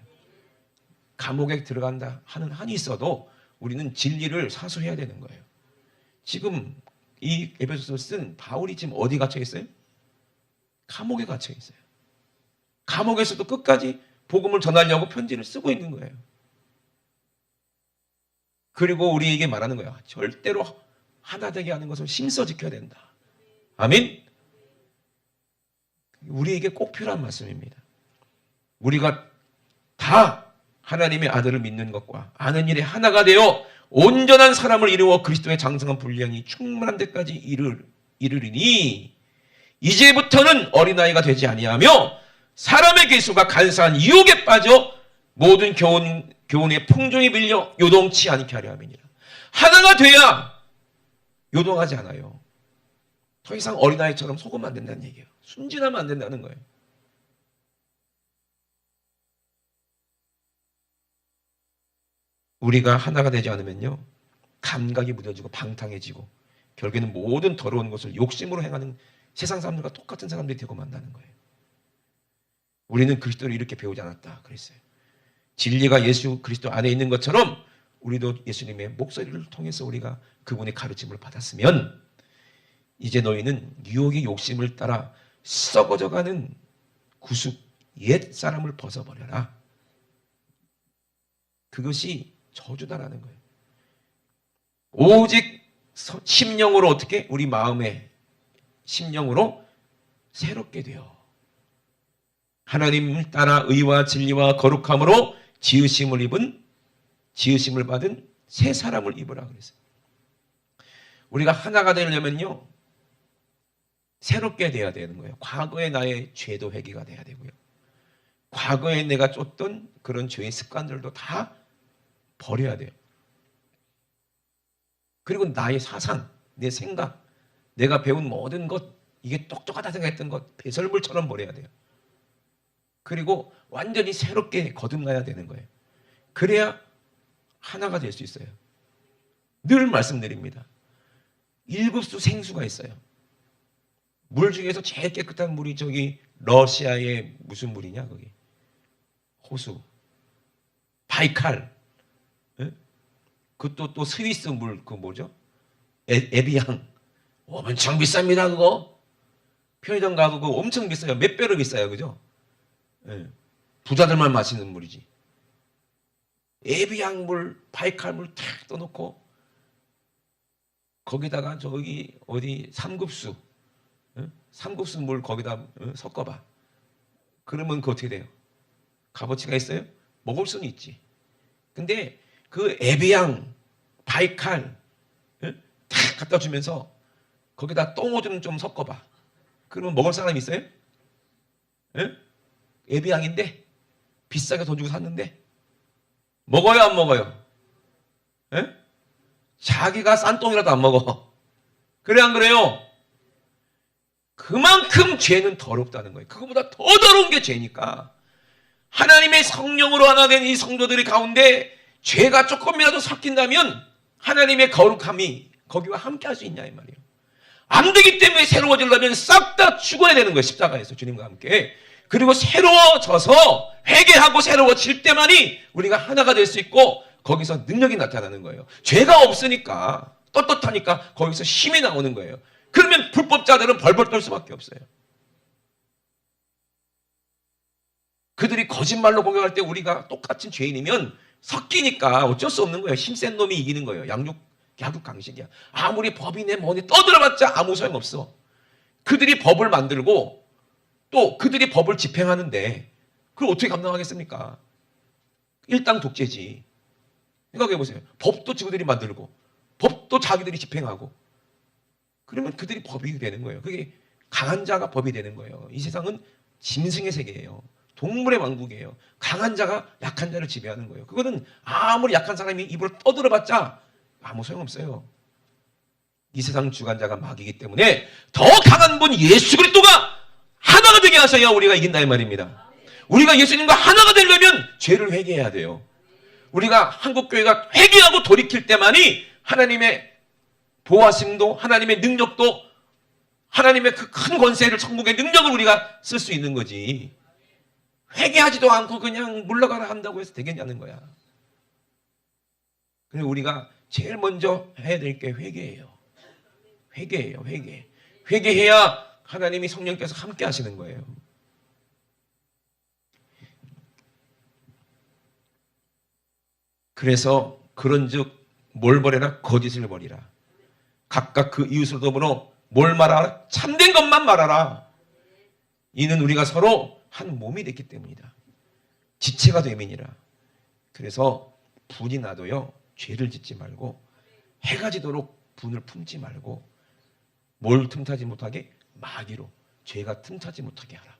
S1: 감옥에 들어간다 하는 한이 있어도 우리는 진리를 사수해야 되는 거예요. 지금 이 에베소서를 쓴 바울이 지금 어디 갇혀 있어요? 감옥에 갇혀 있어요. 감옥에서도 끝까지 복음을 전하려고 편지를 쓰고 있는 거예요. 그리고 우리에게 말하는 거예요. 절대로 하나 되게 하는 것을 심써 지켜야 된다. 아멘? 우리에게 꼭 필요한 말씀입니다. 우리가 다 하나님의 아들을 믿는 것과 아는 일에 하나가 되어 온전한 사람을 이루어 그리스도의 장성한 분량이 충만한 데까지 이르리니 이제부터는 어린아이가 되지 아니하며 사람의 계수가 간사한 유혹에 빠져 모든 교훈의 풍종에 밀려 요동치 않게 하려 함이니라. 하나가 돼야 요동하지 않아요. 더 이상 어린아이처럼 속으면 안 된다는 얘기예요. 순진하면 안 된다는 거예요. 우리가 하나가 되지 않으면요 감각이 무뎌지고 방탕해지고 결국에는 모든 더러운 것을 욕심으로 행하는 세상 사람들과 똑같은 사람들이 되고 만나는 거예요. 우리는 그리스도를 이렇게 배우지 않았다 그랬어요. 진리가 예수 그리스도 안에 있는 것처럼 우리도 예수님의 목소리를 통해서 우리가 그분의 가르침을 받았으면 이제 너희는 유혹의 욕심을 따라 썩어져가는 구습 옛 사람을 벗어버려라. 그것이 저주다라는 거예요. 오직 심령으로 어떻게? 우리 마음의 심령으로 새롭게 되어 하나님을 따라 의와 진리와 거룩함으로 지으심을 받은 새 사람을 입으라 그랬어요. 우리가 하나가 되려면요, 새롭게 돼야 되는 거예요. 과거의 나의 죄도 회개가 돼야 되고요. 과거에 내가 쫓던 그런 죄의 습관들도 다 버려야 돼요. 그리고 나의 사상, 내 생각, 내가 배운 모든 것, 이게 똑똑하다 생각했던 것 배설물처럼 버려야 돼요. 그리고 완전히 새롭게 거듭나야 되는 거예요. 그래야 하나가 될 수 있어요. 늘 말씀드립니다. 7수 생수가 있어요. 물 중에서 제일 깨끗한 물이 저기 러시아의 무슨 물이냐 거기 호수 바이칼, 그것도 또 스위스 물 그 뭐죠? 에비앙 엄청 비쌉니다. 그거 편의점 가도 그거 엄청 비싸요. 몇 배로 비싸요. 그죠? 부자들만 마시는 물이지. 에비앙 물, 바이칼 물 탁 떠놓고 거기다가 저기 어디 삼급수 물 거기다 섞어봐. 그러면 그 어떻게 돼요? 값어치가 있어요? 먹을 수는 있지. 근데 그 에비앙, 바이칼 탁 갖다 주면서 거기다 똥오줌 좀 섞어봐. 그러면 먹을 사람 있어요? 에비앙인데 비싸게 돈 주고 샀는데 먹어요 안 먹어요? 자기가 싼 똥이라도 안 먹어. 그래 안 그래요? 그만큼 죄는 더럽다는 거예요. 그거보다 더 더러운 게 죄니까 하나님의 성령으로 하나 된 이 성도들의 가운데 죄가 조금이라도 섞인다면 하나님의 거룩함이 거기와 함께 할 수 있냐 이 말이에요. 안 되기 때문에 새로워지려면 싹 다 죽어야 되는 거예요. 십자가에서 주님과 함께. 그리고 새로워져서 회개하고 새로워질 때만이 우리가 하나가 될 수 있고 거기서 능력이 나타나는 거예요. 죄가 없으니까 떳떳하니까 거기서 힘이 나오는 거예요. 그러면 불법자들은 벌벌 떨 수밖에 없어요. 그들이 거짓말로 공격할 때 우리가 똑같은 죄인이면 섞이니까 어쩔 수 없는 거예요. 힘센 놈이 이기는 거예요. 야국 강식이야. 아무리 법이네 뭐니 떠들어봤자 아무 소용없어. 그들이 법을 만들고 또 그들이 법을 집행하는데 그걸 어떻게 감당하겠습니까? 일당 독재지. 생각해보세요. 법도 지구들이 만들고 법도 자기들이 집행하고 그러면 그들이 법이 되는 거예요. 그게 강한 자가 법이 되는 거예요. 이 세상은 짐승의 세계예요. 동물의 왕국이에요. 강한 자가 약한 자를 지배하는 거예요. 그거는 아무리 약한 사람이 입으로 떠들어봤자 아무 소용없어요. 이 세상 주관자가 마귀이기 때문에 더 강한 분 예수 그리스도가 하나가 되게 하셔야 우리가 이긴다 이 말입니다. 우리가 예수님과 하나가 되려면 죄를 회개해야 돼요. 우리가 한국교회가 회개하고 돌이킬 때만이 하나님의 보호하심도 하나님의 능력도 하나님의 그 큰 권세를 천국의 능력을 우리가 쓸 수 있는 거지. 회개하지도 않고 그냥 물러가라 한다고 해서 되겠냐는 거야. 그래서 우리가 제일 먼저 해야 될 게 회개예요. 회개예요. 회개해야 하나님이 성령께서 함께 하시는 거예요. 그래서 그런즉 뭘 버려라? 거짓을 버리라. 각각 그 이웃을 더불어 뭘 말하라? 참된 것만 말하라. 이는 우리가 서로 한 몸이 됐기 때문이다. 지체가 됨이니라. 그래서 분이 나도요 죄를 짓지 말고 해가 지도록 분을 품지 말고 뭘 틈타지 못하게? 마귀로 죄가 틈타지 못하게 하라.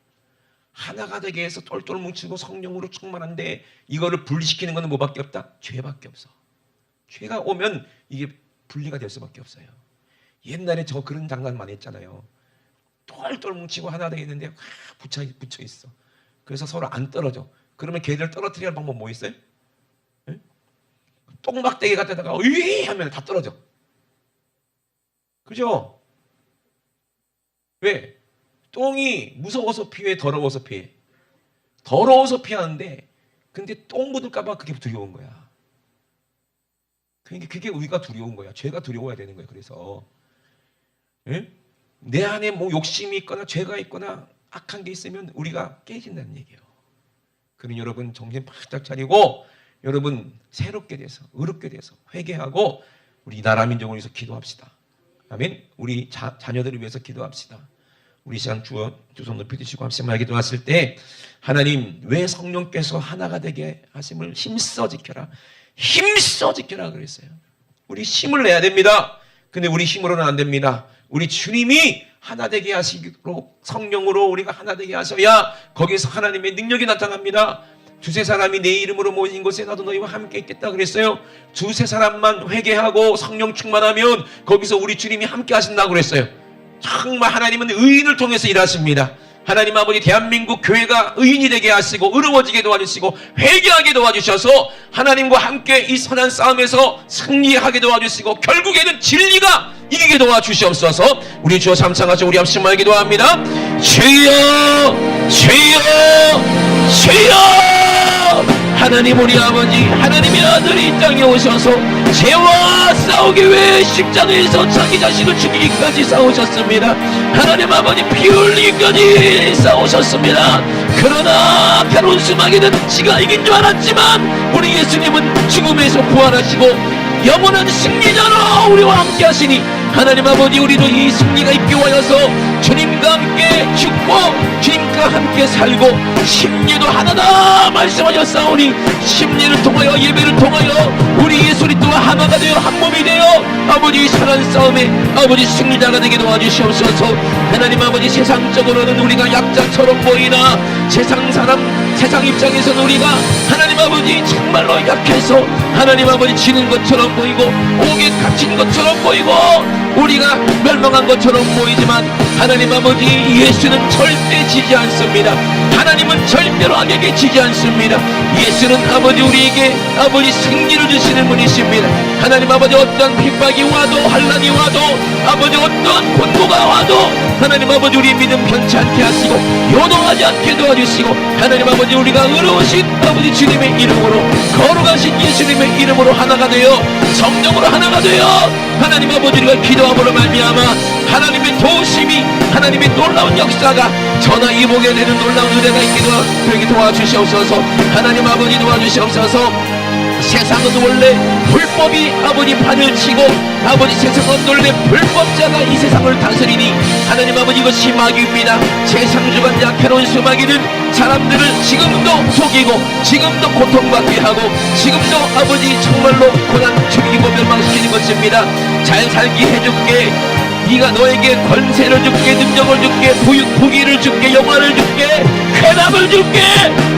S1: 하나가 되게 해서 똘똘 뭉치고 성령으로 충만한데 이거를 분리시키는 것은 뭐밖에 없다? 죄밖에 없어. 죄가 오면 이게 분리가 될 수밖에 없어요. 옛날에 저 그런 장난 많이 했잖아요. 똘똘 뭉치고 하나 되어 있는데 붙여 있어. 그래서 서로 안 떨어져. 그러면 걔들 떨어뜨릴 방법 뭐 있어요? 똥막대기 갖다가 으이 하면 다 떨어져. 그죠? 왜? 똥이 무서워서 피해, 더러워서 피해. 더러워서 피하는데 근데 똥 묻을까봐 그게 두려운 거야. 그러니까 그게 우리가 두려운 거야. 죄가 두려워야 되는 거야. 그래서 예? 내 안에 뭐 욕심이 있거나 죄가 있거나 악한 게 있으면 우리가 깨진다는 얘기예요. 그러니 여러분 정신 바짝 차리고 여러분 새롭게 돼서 의롭게 돼서 회개하고 우리 나라 민족을 위해서 기도합시다. 아멘. 우리 자녀들을 위해서 기도합시다. 우리 시간 두 손 높이 드시고 합심하게 기도했을 때 하나님 왜 성령께서 하나가 되게 하심을 힘써 지켜라. 힘써 지켜라 그랬어요. 우리 힘을 내야 됩니다. 근데 우리 힘으로는 안 됩니다. 우리 주님이 하나 되게 하시도록 성령으로 우리가 하나 되게 하셔야 거기서 하나님의 능력이 나타납니다. 두세 사람이 내 이름으로 모인 곳에 나도 너희와 함께 있겠다 그랬어요. 두세 사람만 회개하고 성령 충만하면 거기서 우리 주님이 함께 하신다고 그랬어요. 정말 하나님은 의인을 통해서 일하십니다. 하나님 아버지 대한민국 교회가 의인이 되게 하시고 의로워지게 도와주시고 회개하게 도와주셔서 하나님과 함께 이 선한 싸움에서 승리하게 도와주시고 결국에는 진리가 이기게 도와주시옵소서. 우리 주여 삼창하셔 우리 합심하게 기도합니다. 주여 주여 주여 하나님 우리 아버지 하나님의 아들이 이 땅에 오셔서 죄와 싸우기 위해 십자가에서 자기 자신을 죽이기까지 싸우셨습니다. 하나님 아버지 피 흘리기까지 싸우셨습니다. 그러나 가론 수마귀는 지가 이긴 줄 알았지만 우리 예수님은 죽음에서 부활하시고 영원한 승리자로 우리와 함께 하시니 하나님 아버지 우리도 이 승리가 있게 하여서 주님과 함께 죽고 주님과 함께 살고 심리도 하나다 말씀하셨사오니 심리를 통하여 예배를 통하여 우리 예수님 또한 하나가 되어 한 몸이 되어 아버지 선한 싸움에 아버지 승리자가 되게 도와주시옵소서. 하나님 아버지 세상적으로는 우리가 약자처럼 보이나 세상 입장에서는 우리가 하나님 아버지 정말로 약해서 하나님 아버지 지는 것처럼 보이고 옥에 갇힌 것처럼 보이고 우리가 멸망한 것처럼 보이지만 하나님 아버지 예수는 절대 지지 않습니다. 하나님은 절대로 악에게 지지 않습니다. 예수는 아버지 우리에게 아버지 승리를 주시는 분이십니다. 하나님 아버지 어떠한 핍박이 와도 환난이 와도 아버지 어떠한 권고가 와도 하나님 아버지 우리 믿음 변치 않게 하시고 요동하지 않게 도와주시고 하나님 아버지 우리가 의로우신 아버지 주님의 이름으로 거룩하신 예수님의 이름으로 하나가 되어 성령으로 하나가 되어 하나님 아버지 우리가 기도함으로 말미암아 하나님의 도우심이 하나님의 놀라운 역사가 전화위복에 되는 놀라운 은혜가 있게 도와주시옵소서. 하나님 아버지 도와주시옵소서. 세상은 원래 불법이 아버지 판을 치고 아버지 세상은 원래 불법자가 이 세상을 다스리니 하나님 아버지 이것이 마귀입니다. 세상주관자 캐론수 마귀는 사람들을 지금도 속이고 지금도 고통받게 하고 지금도 아버지 정말로 고난 죽이고 멸망시키는 것입니다. 잘 살게 해줄게 네가 너에게 권세를 줄게 능력을 줄게 부귀를 줄게 영화를 줄게 쾌락을 줄게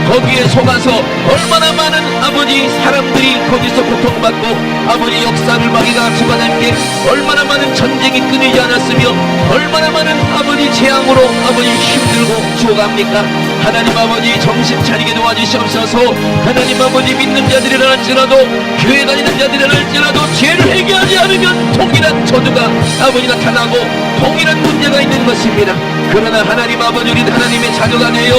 S1: 거기에 속아서 얼마나 많은 아버지 사람들이 거기서 고통받고 아버지 역사를 마귀가 집어넣게 얼마나 많은 전쟁이 끊이지 않았으며 얼마나 많은 아버지 재앙으로 아버지 힘들고 죽어갑니까. 하나님 아버지 정신 차리게 도와주시옵소서. 하나님 아버지 믿는 자들이라 할지라도 교회 다니는 자들이라 할지라도 죄를 회개하지 않으면 동일한 저주가 아버지 나타나고 동일한 문제가 있는 것입니다. 그러나 하나님 아버지 우리는 하나님의 자녀가 되어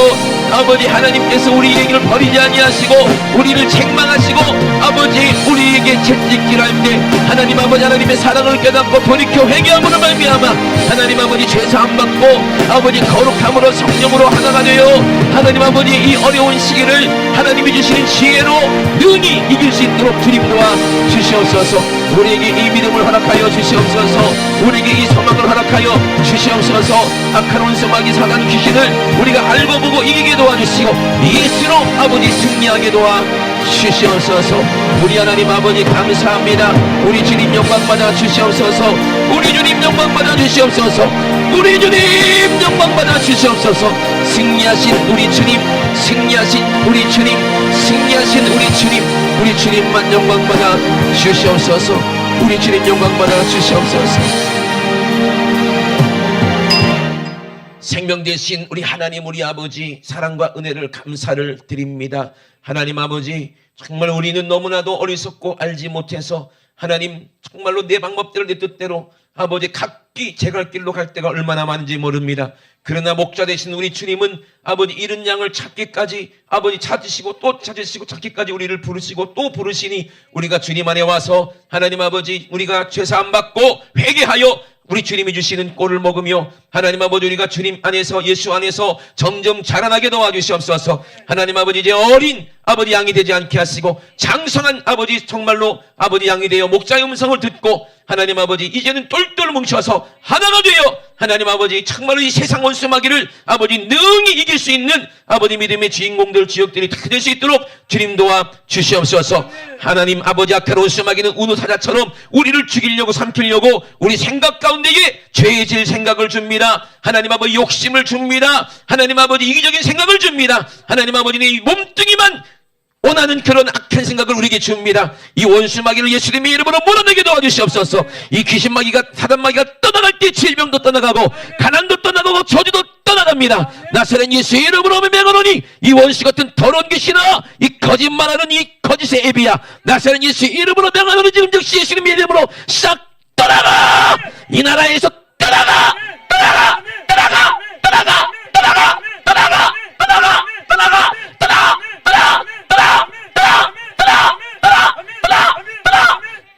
S1: 아버지 하나님께서 우리 얘기를 버리지 아니하시고 우리를 책망하시고 아버지 우리에게 채찍질 할 때 하나님 아버지 하나님의 사랑을 깨닫고 돌이켜 회개함으로 말미암아 하나님 아버지 죄사함 받고 아버지 거룩함으로 성령으로 하나가 되어 하나님 아버지 이 어려운 시기를 하나님이 주시는 지혜로 능히 이길 수 있도록 주님 도와 주시옵소서. 우리에게 이 믿음을 허락하여 주시옵소서. 우리에게 이 소망을 허락하여 주시옵소서. 악한 원수마귀 사단 귀신을 우리가 알고 보고 이기게 도와주시고 예수로 아버지 승리하게 도와 주시옵소서. 우리 하나님 아버지 감사합니다. 우리 주님 영광받아 주시옵소서. 우리 주님 영광받아 주시옵소서. 우리 주님 영광받아 주시옵소서. 승리하신 우리 주님 승리하신 우리 주님 승리하신 우리 주님 우리 주님만 영광받아 주시옵소서. 우리 주님 영광받아 주시옵소서. 생명 되신 우리 하나님 우리 아버지 사랑과 은혜를 감사를 드립니다. 하나님 아버지 정말 우리는 너무나도 어리석고 알지 못해서 하나님 정말로 내 방법대로 내 뜻대로 아버지 각기 제갈길로 갈 때가 얼마나 많은지 모릅니다. 그러나 목자 되신 우리 주님은 아버지 잃은 양을 찾기까지 아버지 찾으시고 또 찾으시고 찾기까지 우리를 부르시고 또 부르시니 우리가 주님 안에 와서 하나님 아버지 우리가 죄사함 받고 회개하여 우리 주님이 주시는 꼴을 먹으며 하나님 아버지 우리가 주님 안에서 예수 안에서 점점 자라나게 도와주시옵소서. 하나님 아버지 이제 어린 아버지 양이 되지 않게 하시고 장성한 아버지 정말로 아버지 양이 되어 목자의 음성을 듣고 하나님 아버지 이제는 똘똘 뭉쳐서 하나가 되어 하나님 아버지 정말로 이 세상 원수마귀를 아버지 능히 이길 수 있는 아버지 믿음의 주인공들 지역들이 다 될 수 있도록 주님 도와 주시옵소서. 하나님 아버지 악한 원수마귀는 우누사자처럼 우리를 죽이려고 삼키려고 우리 생각 가운데에 죄의 질 생각을 줍니다. 하나님 아버지 욕심을 줍니다. 하나님 아버지 이기적인 생각을 줍니다. 하나님 아버지는 이 몸뚱이만 원하는 그런 악한 생각을 우리에게 줍니다. 이 원수마귀를 예수님의 이름으로 몰아내게 도와주시옵소서. 이 귀신마귀가 사단마귀가 떠나갈 때 질병도 떠나가고 가난도 떠나가고 저주도 떠나갑니다. 나사렛 예수의 이름으로 명하노니 이 원수 같은 더러운 귀신아 이 거짓말하는 이 거짓의 애비야 나사렛 예수의 이름으로 명하노니 지금 즉시 예수님의 이름으로 싹 떠나가. 이 나라에서 떠나가 떠나가 떠나가 떠나가 떠나가 떠나가 떠나가 떠나가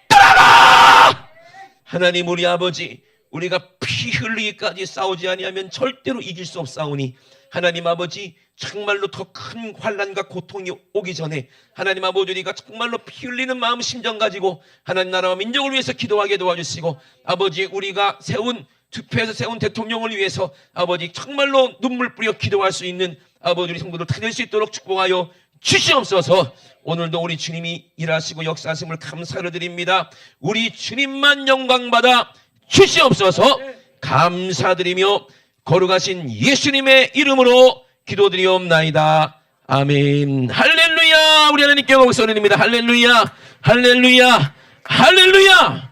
S1: 떠나가 하나님 우리 아버지 우리가 피 흘리기까지 싸우지 아니하면 절대로 이길 수 없사오니 하나님 아버지 정말로 더 큰 환난과 고통이 오기 전에 하나님 아버지 우리가 정말로 피 흘리는 마음 심정 가지고 하나님 나라와 민족을 위해서 기도하게 도와주시고 아버지 우리가 투표해서 세운 대통령을 위해서 아버지 정말로 눈물 뿌려 기도할 수 있는 아버지 우리 성도들 다 될 수 있도록 축복하여 주시옵소서. 오늘도 우리 주님이 일하시고 역사하심을 감사를 드립니다. 우리 주님만 영광받아 주시옵소서. 감사드리며 거룩하신 예수님의 이름으로 기도드리옵나이다. 아멘. 할렐루야. 우리 하나님께 목소리 드립니다. 할렐루야. 할렐루야. 할렐루야.